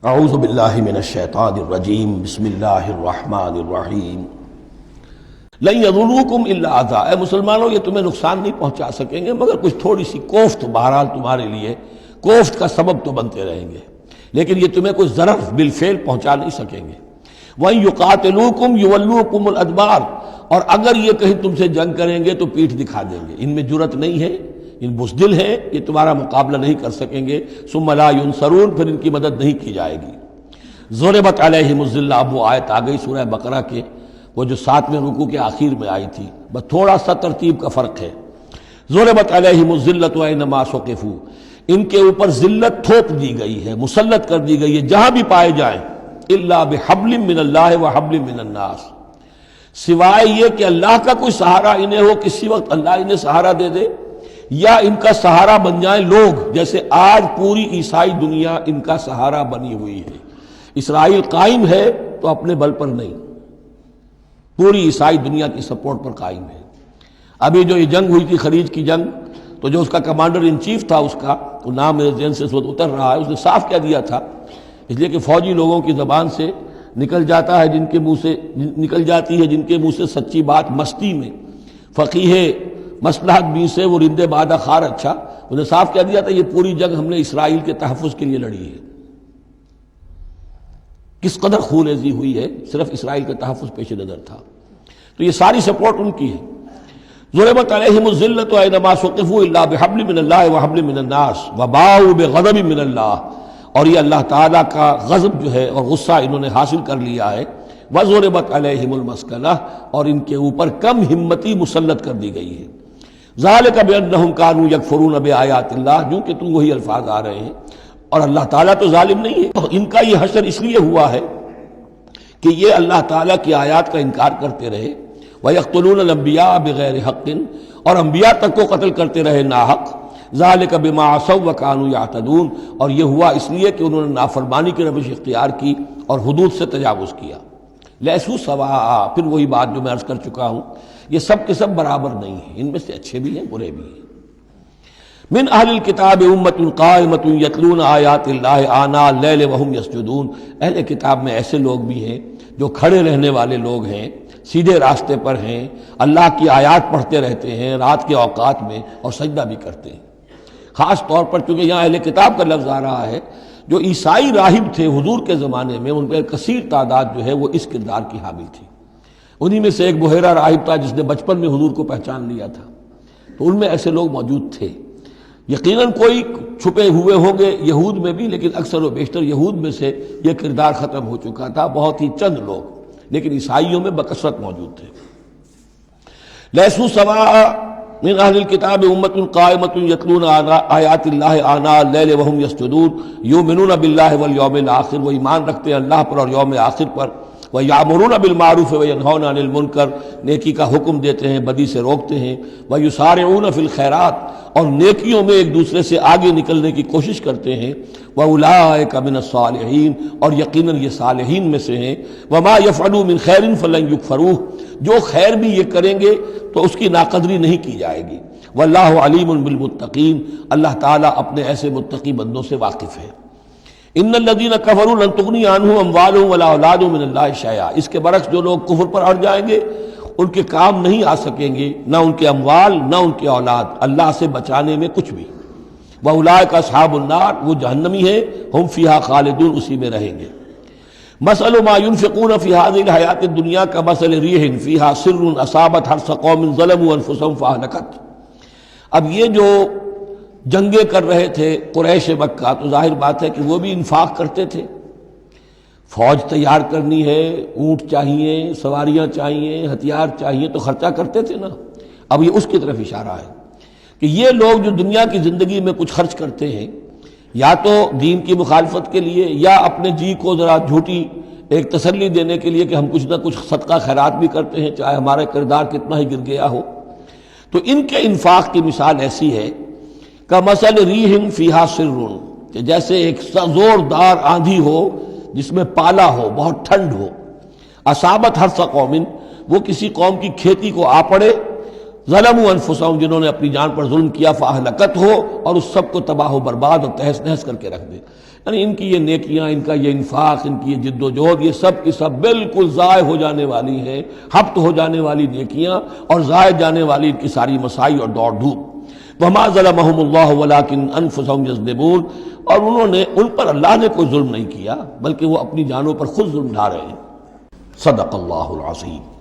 اعوذ باللہ من الشیطان الرجیم بسم اللہ الرحمن الرحیم لن یضروکم الا اذی، اے مسلمانوں یہ تمہیں نقصان نہیں پہنچا سکیں گے مگر کچھ تھوڑی سی کوفت، بہرحال تمہارے لیے کوفت کا سبب تو بنتے رہیں گے، لیکن یہ تمہیں کوئی ضرر بالفعل پہنچا نہیں سکیں گے۔ وَإِن يُقَاتِلُوكُمْ يُوَلُّوكُمُ الْأَدْبَارَ، اور اگر یہ کہیں تم سے جنگ کریں گے تو پیٹھ دکھا دیں گے، ان میں جرأت نہیں ہے، ان بزدل ہیں، یہ تمہارا مقابلہ نہیں کر سکیں گے۔ ثم لا ينصرون، پھر ان کی مدد نہیں کی جائے گی۔ ضربت علیہم الذلہ، اب وہ آیت آ گئی سورہ بقرہ کے وہ جو 7ویں رکوع کے آخر میں آئی تھی، بس تھوڑا سا ترتیب کا فرق ہے۔ ضربت علیہم الذلۃ اینما ثقفوا، ان کے اوپر ذلت تھوپ دی گئی ہے، مسلط کر دی گئی ہے جہاں بھی پائے جائیں، الا بحبل من اللہ وحبل من الناس، سوائے یہ کہ اللہ کا کوئی سہارا انہیں ہو، کسی وقت اللہ انہیں سہارا دے دے، یا ان کا سہارا بن جائیں لوگ، جیسے آج پوری عیسائی دنیا ان کا سہارا بنی ہوئی ہے۔ اسرائیل قائم ہے تو اپنے بل پر نہیں، پوری عیسائی دنیا کی سپورٹ پر قائم ہے۔ ابھی جو یہ جنگ ہوئی تھی، خلیج کی جنگ، تو جو اس کا کمانڈر ان چیف تھا، اس کا وہ نام میرے ذہن سے اس وقت اتر رہا ہے، اس نے صاف کہہ دیا تھا، اس لیے کہ فوجی لوگوں کی زبان سے نکل جاتا ہے، جن کے منہ سے نکل جاتی ہے، جن کے منہ سے سچی بات مستی میں، فقیہ مصلحت بھی سے وہ رندے بادہ خار اچھا، انہوں نے صاف کہہ دیا تھا یہ پوری جنگ ہم نے اسرائیل کے تحفظ کے لیے لڑی ہے۔ کس قدر خون ریزی ہوئی ہے، صرف اسرائیل کا تحفظ پیش نظر تھا، تو یہ ساری سپورٹ ان کی ہے۔ ضربت علیہم الذلۃ اینما ثقفوا الا بحبل من اللہ وحبل من الناس وباؤوا بغضب من اللہ، اور یہ اللہ تعالیٰ کا غضب جو ہے اور غصہ انہوں نے حاصل کر لیا ہے۔ وضربت علیہم المسکنہ، اور ان کے اوپر کم ہمتی مسلط کر دی گئی ہے۔ ذالک بانہم کانوا یکفرون بآیات اللہ، جو کہ تم وہی الفاظ آ رہے ہیں، اور اللہ تعالیٰ تو ظالم نہیں ہے، ان کا یہ حشر اس لیے ہوا ہے کہ یہ اللہ تعالیٰ کی آیات کا انکار کرتے رہے۔ وَيَقْتُلُونَ الْأَنْبِيَاءَ بِغَيْرِ حَقٍّ، اور انبیاء تک کو قتل کرتے رہے ناحق۔ ذَلِكَ بِمَا عَصَوْا وَكَانُوا يَعْتَدُونَ، اور یہ ہوا اس لیے کہ انہوں نے نافرمانی کی روش اختیار کی اور حدود سے تجاوز کیا۔ لیسوا سواء، پھر وہی بات جو میں عرض کر چکا ہوں، یہ سب کے سب برابر نہیں ہیں، ان میں سے اچھے بھی ہیں برے بھی ہیں۔ من اہل الکتاب امۃ قائمۃ یتلون آیات اللہ آناء اللیل وہم یسجدون، اہل کتاب میں ایسے لوگ بھی ہیں جو کھڑے رہنے والے لوگ ہیں، سیدھے راستے پر ہیں، اللہ کی آیات پڑھتے رہتے ہیں رات کے اوقات میں اور سجدہ بھی کرتے ہیں۔ خاص طور پر چونکہ یہاں اہل کتاب کا لفظ آ رہا ہے، جو عیسائی راہب تھے حضور کے زمانے میں، ان پہ کثیر تعداد جو ہے وہ اس کردار کی حامل تھی۔ انہی میں سے ایک بحیرہ راہب تھا جس نے بچپن میں حضور کو پہچان لیا تھا، تو ان میں ایسے لوگ موجود تھے۔ یقیناً کوئی چھپے ہوئے ہوں گے یہود میں بھی، لیکن اکثر و بیشتر یہود میں سے یہ کردار ختم ہو چکا تھا، بہت ہی چند لوگ، لیکن عیسائیوں میں بکثرت موجود تھے۔ لیسوا سواء من اہل الکتاب امۃ قائمۃ یتلون آیات اللہ آناء اللیل وہم یسجدون یؤمنون باللہ والیوم الآخر، وہ ایمان رکھتے ہیں اللہ پر اور یوم آخر پر۔ وَيَأْمُرُونَ بِالْمَعْرُوفِ وَيَنْهَوْنَ عَنِ الْمُنْكَرِ، نیکی کا حکم دیتے ہیں، بدی سے روکتے ہیں۔ وَيُسَارِعُونَ فِي الْخَيْرَاتِ، اور نیکیوں میں ایک دوسرے سے آگے نکلنے کی کوشش کرتے ہیں۔ وَأُولَٰئِكَ مِنَ الصَّالِحِينَ، اور یقیناً یہ صالحین میں سے ہیں۔ وَمَا يَفْعَلُوا مِنْ خَيْرٍ فَلَنْ يُكْفَرُوهُ، جو خیر بھی یہ کریں گے تو اس کی ناقدری نہیں کی جائے گی۔ وَاللَّهُ عَلِيمٌ بِالْمُتَّقِينَ، اللہ تعالیٰ اپنے ایسے متقی بندوں سے واقف ہے۔ ان الذین کفروا لن تغنی عنہم اموالہم ولا اولادہم من اللہ شیئا، اس کے برعکس جو لوگ کفر پر اڑ جائیں گے ان کے کام نہیں آ سکیں گے، نہ ان کے اموال نہ ان کے اولاد، اللہ سے بچانے میں کچھ بھی۔ واولئک اصحاب النار، وہ جہنمی ہیں، ہم فیہا خالدون، اسی میں رہیں گے۔ مثل ما ينفقون فی هذه الحیاۃ الدنیا کمثل ریح فیہا سر اصابت حرث قوم ظلموا انفسهم فاہلکت۔ اب یہ جو جنگیں کر رہے تھے قریش مکہ، تو ظاہر بات ہے کہ وہ بھی انفاق کرتے تھے، فوج تیار کرنی ہے، اونٹ چاہیے، سواریاں چاہیے، ہتھیار چاہیے، تو خرچہ کرتے تھے نا۔ اب یہ اس کی طرف اشارہ ہے کہ یہ لوگ جو دنیا کی زندگی میں کچھ خرچ کرتے ہیں، یا تو دین کی مخالفت کے لیے، یا اپنے جی کو ذرا جھوٹی ایک تسلی دینے کے لیے کہ ہم کچھ نہ کچھ صدقہ خیرات بھی کرتے ہیں چاہے ہمارا کردار کتنا ہی گر گیا ہو، تو ان کے انفاق کی مثال ایسی ہے کمثل ریح فیہا سر، کہ جیسے ایک زوردار آندھی ہو جس میں پالا ہو، بہت ٹھنڈ ہو، اصابت حرث قوم، وہ کسی قوم کی کھیتی کو آ پڑے، ظلموا انفسهم، جنہوں نے اپنی جان پر ظلم کیا، فاہلکت ہو، اور اس سب کو تباہ و برباد اور تہس نہس کر کے رکھ دے۔ یعنی ان کی یہ نیکیاں، ان کا یہ انفاق، ان کی یہ جد و جہد، یہ سب کی سب بالکل ضائع ہو جانے والی ہیں، ہبط ہو جانے والی نیکیاں اور ضائع جانے والی ان کی ساری مساعی اور دوڑ دھوپ۔ وما ظلمهم اللہ ولکن انفسهم یظلمون، اور انہوں نے، ان پر اللہ نے کوئی ظلم نہیں کیا بلکہ وہ اپنی جانوں پر خود ظلم ڈھا رہے ہیں۔ صدق اللہ العظیم۔